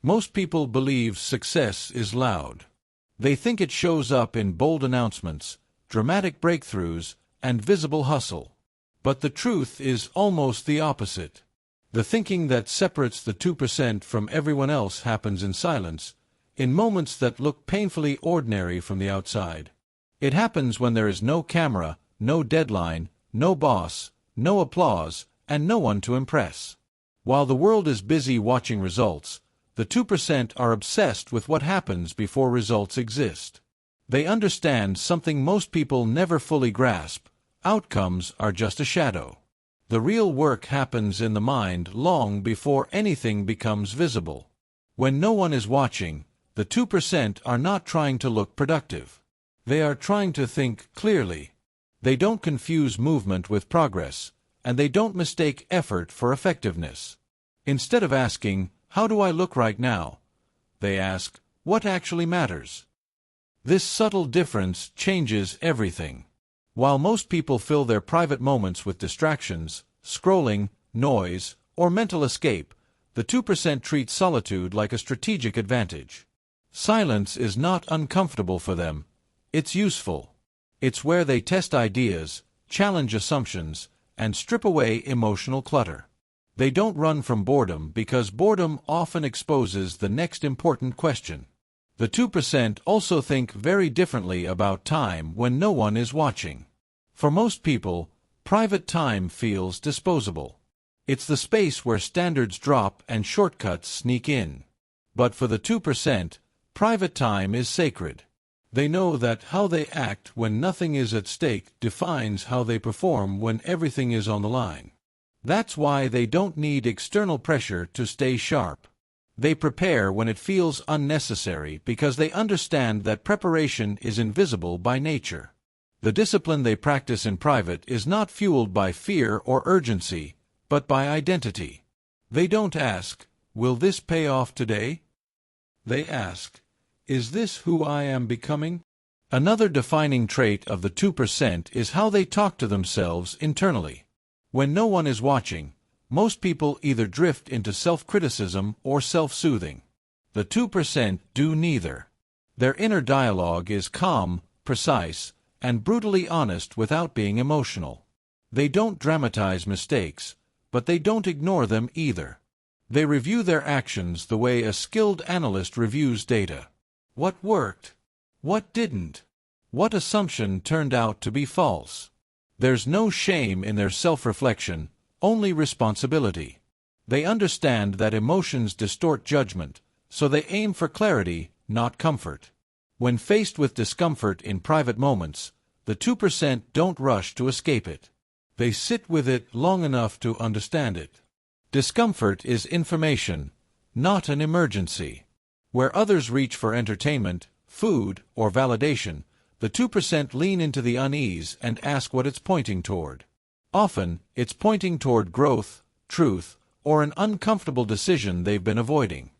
Most people believe success is loud. They think it shows up in bold announcements, dramatic breakthroughs, and visible hustle. But the truth is almost the opposite. The thinking that separates the 2% from everyone else happens in silence, in moments that look painfully ordinary from the outside. It happens when there is no camera, no deadline, no boss, no applause, and no one to impress. While the world is busy watching results, the 2% are obsessed with what happens before results exist. They understand something most people never fully grasp: outcomes are just a shadow. The real work happens in the mind long before anything becomes visible. When no one is watching, the 2% are not trying to look productive. They are trying to think clearly. They don't confuse movement with progress, and they don't mistake effort for effectiveness. Instead of asking, "How do I look right now?" they ask, "What actually matters?" This subtle difference changes everything. While most people fill their private moments with distractions, scrolling, noise, or mental escape, the 2% treat solitude like a strategic advantage. Silence is not uncomfortable for them. It's useful. It's where they test ideas, challenge assumptions, and strip away emotional clutter. They don't run from boredom because boredom often exposes the next important question. The 2% also think very differently about time when no one is watching. For most people, private time feels disposable. It's the space where standards drop and shortcuts sneak in. But for the 2%, private time is sacred. They know that how they act when nothing is at stake defines how they perform when everything is on the line. That's why they don't need external pressure to stay sharp. They prepare when it feels unnecessary because they understand that preparation is invisible by nature. The discipline they practice in private is not fueled by fear or urgency, but by identity. They don't ask, "Will this pay off today?" They ask, "Is this who I am becoming?" Another defining trait of the 2% is how they talk to themselves internally. When no one is watching, most people either drift into self-criticism or self-soothing. The 2% do neither. Their inner dialogue is calm, precise, and brutally honest without being emotional. They don't dramatize mistakes, but they don't ignore them either. They review their actions the way a skilled analyst reviews data. What worked? What didn't? What assumption turned out to be false? There's no shame in their self-reflection, only responsibility. They understand that emotions distort judgment, so they aim for clarity, not comfort. When faced with discomfort in private moments, the 2% don't rush to escape it. They sit with it long enough to understand it. Discomfort is information, not an emergency. Where others reach for entertainment, food, or validation, the 2% lean into the unease and ask what it's pointing toward. Often, it's pointing toward growth, truth, or an uncomfortable decision they've been avoiding.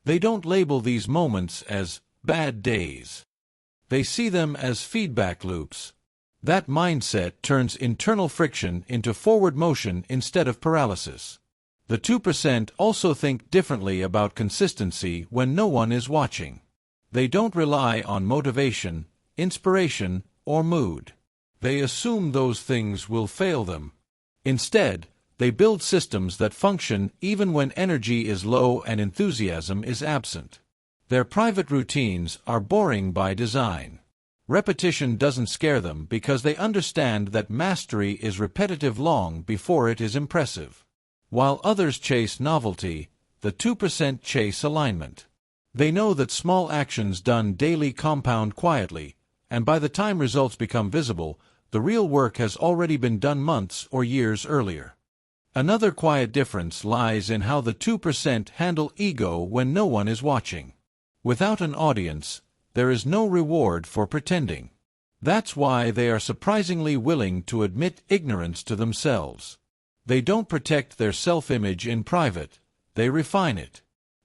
They don't label these moments as bad days. They see them as feedback loops. That mindset turns internal friction into forward motion instead of paralysis. The 2% also think differently about consistency when no one is watching. They don't rely on motivation, inspiration, or mood. They assume those things will fail them. Instead, they build systems that function even when energy is low and enthusiasm is absent. Their private routines are boring by design. Repetition doesn't scare them because they understand that mastery is repetitive long before it is impressive. While others chase novelty, the 2% chase alignment. They know that small actions done daily compound quietly, and by the time results become visible, the real work has already been done months or years earlier. Another quiet difference lies in how the 2% handle ego when no one is watching. Without an audience, there is no reward for pretending. That's why they are surprisingly willing to admit ignorance to themselves. They don't protect their self-image in private, they refine it.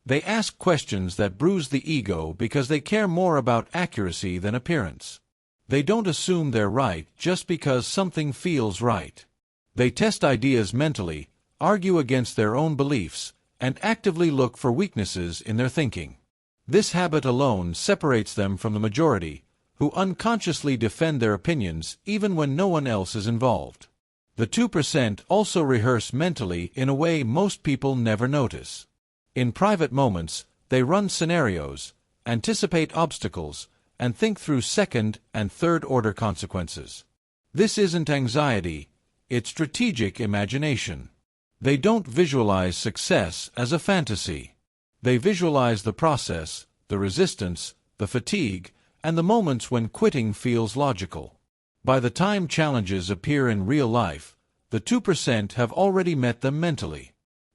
They ask questions that bruise the ego because they care more about accuracy than appearance. They don't assume they're right just because something feels right. They test ideas mentally, argue against their own beliefs, and actively look for weaknesses in their thinking. This habit alone separates them from the majority, who unconsciously defend their opinions even when no one else is involved. The 2% also rehearse mentally in a way most people never notice. In private moments, they run scenarios, anticipate obstacles, and think through second and third-order consequences. This isn't anxiety, it's strategic imagination. They don't visualize success as a fantasy. They visualize the process, the resistance, the fatigue, and the moments when quitting feels logical. By the time challenges appear in real life, the 2% have already met them mentally.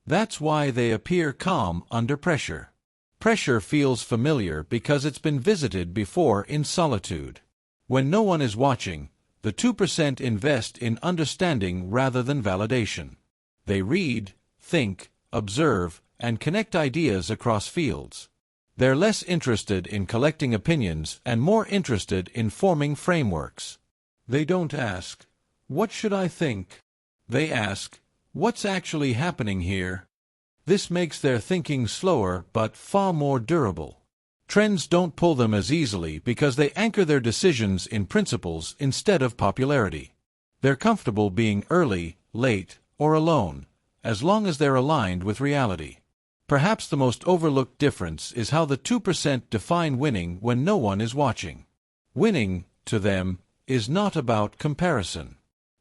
That's why they appear calm under pressure. Pressure feels familiar because it's been visited before in solitude. When no one is watching, the 2% invest in understanding rather than validation. They read, think, observe, and connect ideas across fields. They're less interested in collecting opinions and more interested in forming frameworks. They don't ask, "What should I think?" They ask, "What's actually happening here?" This makes their thinking slower but far more durable. Trends don't pull them as easily because they anchor their decisions in principles instead of popularity. They're comfortable being early, late, or alone, as long as they're aligned with reality. Perhaps the most overlooked difference is how the 2% define winning when no one is watching. Winning, to them, is not about comparison.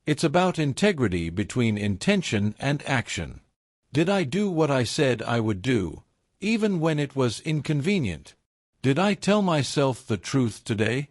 It's about integrity between intention and action. Did I do what I said I would do, even when it was inconvenient? Did I tell myself the truth today?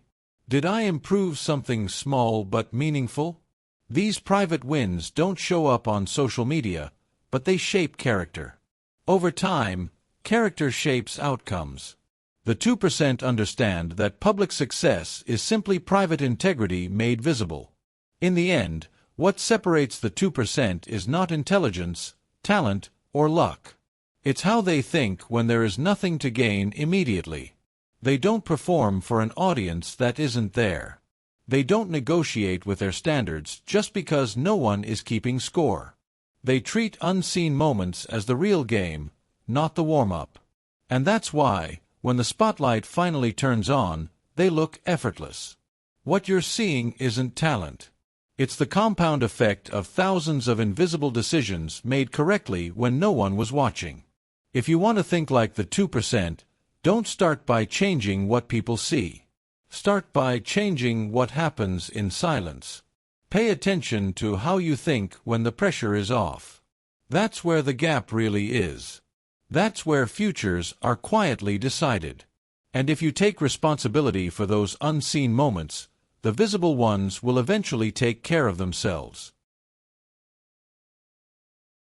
Did I improve something small but meaningful? These private wins don't show up on social media, but they shape character. Over time, character shapes outcomes. The 2% understand that public success is simply private integrity made visible. In the end, what separates the 2% is not intelligence, talent, or luck. It's how they think when there is nothing to gain immediately. They don't perform for an audience that isn't there. They don't negotiate with their standards just because no one is keeping score. They treat unseen moments as the real game, not the warm-up. And that's why, when the spotlight finally turns on, they look effortless. What you're seeing isn't talent. It's the compound effect of thousands of invisible decisions made correctly when no one was watching. If you want to think like the 2%, don't start by changing what people see. Start by changing what happens in silence. Pay attention to how you think when the pressure is off. That's where the gap really is. That's where futures are quietly decided. And if you take responsibility for those unseen moments, the visible ones will eventually take care of themselves.